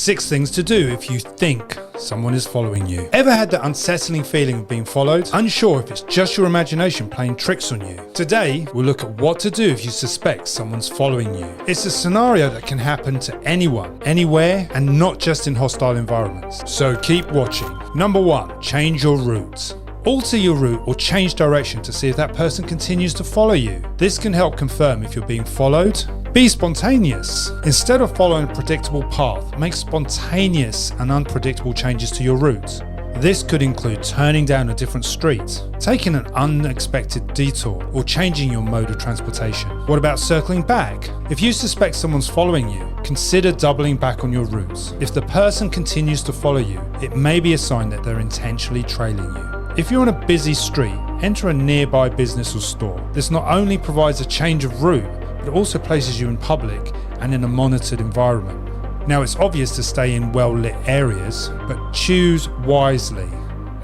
6 things to do if you think someone is following you. Ever had that unsettling feeling of being followed? Unsure if it's just your imagination playing tricks on you? Today, we'll look at what to do if you suspect someone's following you. It's a scenario that can happen to anyone, anywhere, and not just in hostile environments. So keep watching. Number 1, change your route. Alter your route or change direction to see if that person continues to follow you. This can help confirm if you're being followed. Be spontaneous. Instead of following a predictable path, make spontaneous and unpredictable changes to your route. This could include turning down a different street, taking an unexpected detour, or changing your mode of transportation. What about circling back? If you suspect someone's following you, consider doubling back on your route. If the person continues to follow you, it may be a sign that they're intentionally trailing you. If you're on a busy street, enter a nearby business or store. This not only provides a change of route, but it also places you in public and in a monitored environment. Now, it's obvious to stay in well-lit areas, but choose wisely,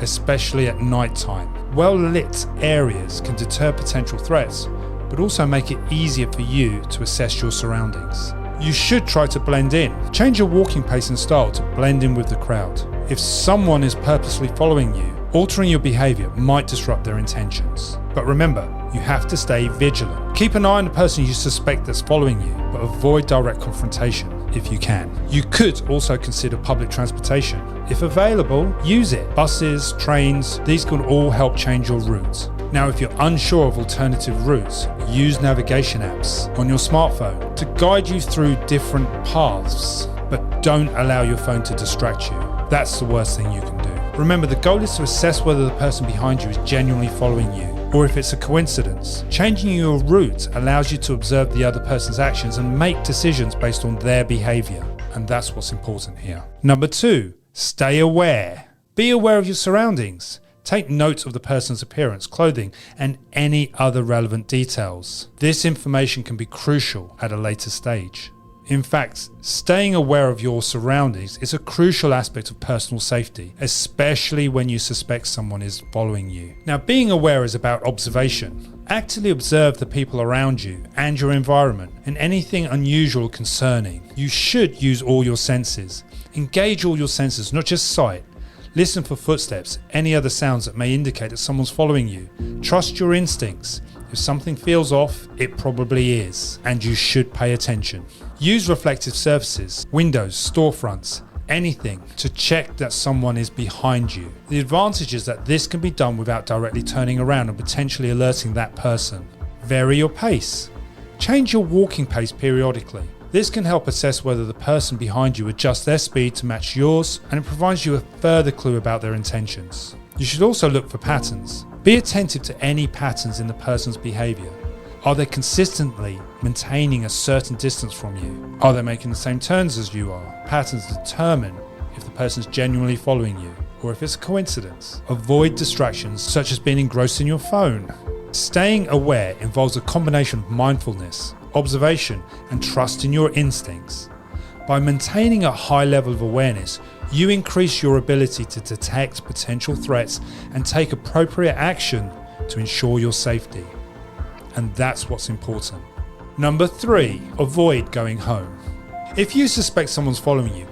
especially at night time. Well-lit areas can deter potential threats, but also make it easier for you to assess your surroundings. You should try to blend in. Change your walking pace and style to blend in with the crowd. If someone is purposely following you, altering your behavior might disrupt their intentions. But remember, you have to stay vigilant. Keep an eye on the person you suspect that's following you, but avoid direct confrontation if you can. You could also consider public transportation. If available, use it. Buses, trains, these can all help change your route. Now, if you're unsure of alternative routes, use navigation apps on your smartphone to guide you through different paths, but don't allow your phone to distract you. That's the worst thing you can do. Remember, the goal is to assess whether the person behind you is genuinely following you, or if it's a coincidence. Changing your route allows you to observe the other person's actions and make decisions based on their behavior. And that's what's important here. Number 2, stay aware. Be aware of your surroundings. Take note of the person's appearance, clothing, and any other relevant details. This information can be crucial at a later stage. In fact, staying aware of your surroundings is a crucial aspect of personal safety, especially when you suspect someone is following you. Now, being aware is about observation. Actively observe the people around you and your environment and anything unusual or concerning. You should use all your senses. Engage all your senses, not just sight. Listen for footsteps, any other sounds that may indicate that someone's following you. Trust your instincts. If something feels off, it probably is, and you should pay attention. Use reflective surfaces, windows, storefronts, anything to check that someone is behind you. The advantage is that this can be done without directly turning around and potentially alerting that person. Vary your pace. Change your walking pace periodically. This can help assess whether the person behind you adjusts their speed to match yours, and it provides you a further clue about their intentions. You should also look for patterns. Be attentive to any patterns in the person's behavior. Are they consistently maintaining a certain distance from you? Are they making the same turns as you are? Patterns determine if the person's genuinely following you or if it's a coincidence. Avoid distractions such as being engrossed in your phone. Staying aware involves a combination of mindfulness, observation, and trust in your instincts. By maintaining a high level of awareness, you increase your ability to detect potential threats and take appropriate action to ensure your safety. And that's what's important. Number 3, avoid going home. If you suspect someone's following you,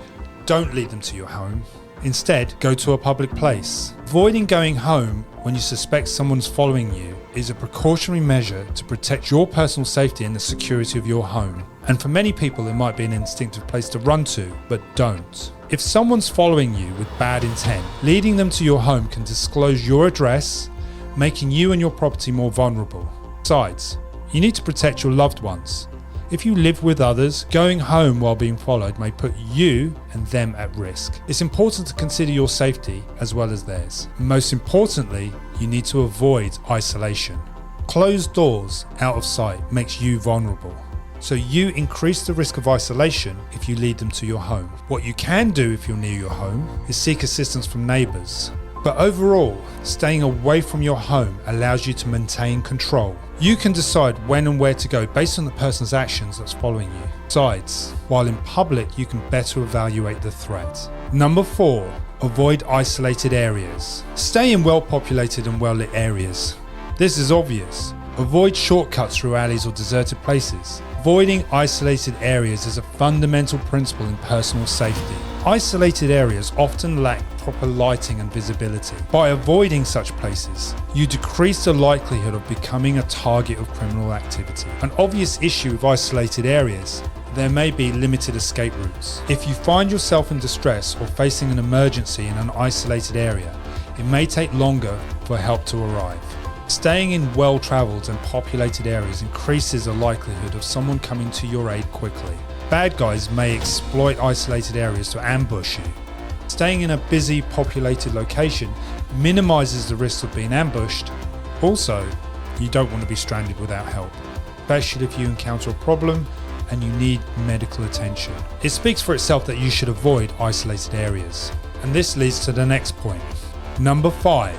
don't lead them to your home. Instead, go to a public place. Avoiding going home when you suspect someone's following you is a precautionary measure to protect your personal safety and the security of your home. And for many people, it might be an instinctive place to run to, but don't. If someone's following you with bad intent, leading them to your home can disclose your address, making you and your property more vulnerable. Besides, you need to protect your loved ones. If you live with others, going home while being followed may put you and them at risk. It's important to consider your safety as well as theirs. Most importantly, you need to avoid isolation. Closed doors out of sight makes you vulnerable. So you increase the risk of isolation if you lead them to your home. What you can do if you're near your home is seek assistance from neighbours. But overall, staying away from your home allows you to maintain control. You can decide when and where to go based on the person's actions that's following you. Besides, while in public, you can better evaluate the threat. Number 4, avoid isolated areas. Stay in well-populated and well-lit areas. This is obvious. Avoid shortcuts through alleys or deserted places. Avoiding isolated areas is a fundamental principle in personal safety. Isolated areas often lack proper lighting and visibility. By avoiding such places, you decrease the likelihood of becoming a target of criminal activity. An obvious issue with isolated areas: there may be limited escape routes. If you find yourself in distress or facing an emergency in an isolated area, it may take longer for help to arrive. Staying in well-traveled and populated areas increases the likelihood of someone coming to your aid quickly. Bad guys may exploit isolated areas to ambush you. Staying in a busy, populated location minimizes the risk of being ambushed. Also, you don't want to be stranded without help, especially if you encounter a problem and you need medical attention. It speaks for itself that you should avoid isolated areas. And this leads to the next point. Number 5,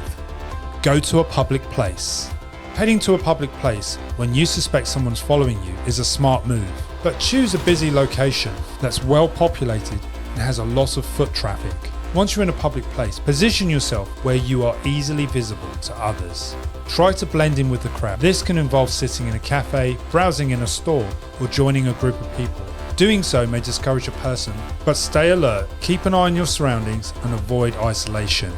go to a public place. Heading to a public place when you suspect someone's following you is a smart move, but choose a busy location that's well populated and has a lot of foot traffic. Once you're in a public place, position yourself where you are easily visible to others. Try to blend in with the crowd. This can involve sitting in a cafe, browsing in a store, or joining a group of people. Doing so may discourage a person, but stay alert, keep an eye on your surroundings, and avoid isolation.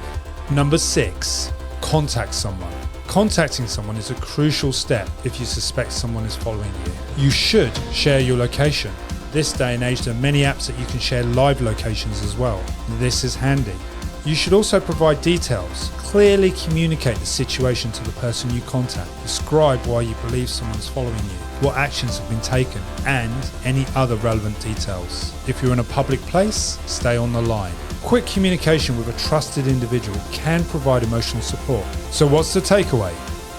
Number 6, contact someone. Contacting someone is a crucial step if you suspect someone is following you. You should share your location. This day and age, there are many apps that you can share live locations as well. This is handy. You should also provide details. Clearly communicate the situation to the person you contact. Describe why you believe someone's following you, what actions have been taken, and any other relevant details. If you're in a public place, stay on the line. Quick communication with a trusted individual can provide emotional support. So what's the takeaway?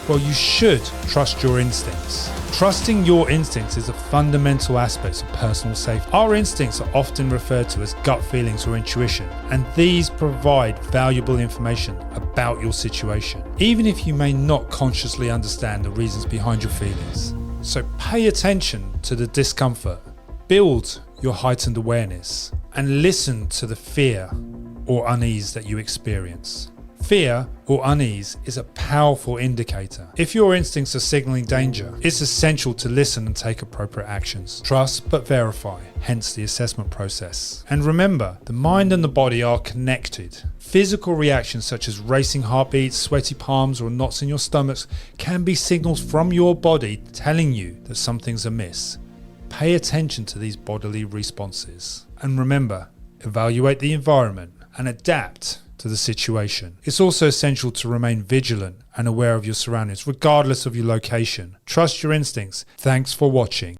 Well, you should trust your instincts. Trusting your instincts is a fundamental aspect of personal safety. Our instincts are often referred to as gut feelings or intuition, and these provide valuable information about your situation, even if you may not consciously understand the reasons behind your feelings. So pay attention to the discomfort, build your heightened awareness, and listen to the fear or unease that you experience. Fear or unease is a powerful indicator. If your instincts are signaling danger, it's essential to listen and take appropriate actions. Trust but verify, hence the assessment process. And remember, the mind and the body are connected. Physical reactions such as racing heartbeats, sweaty palms, or knots in your stomachs can be signals from your body telling you that something's amiss. Pay attention to these bodily responses. And remember, evaluate the environment and adapt to the situation. It's also essential to remain vigilant and aware of your surroundings, regardless of your location. Trust your instincts. Thanks for watching.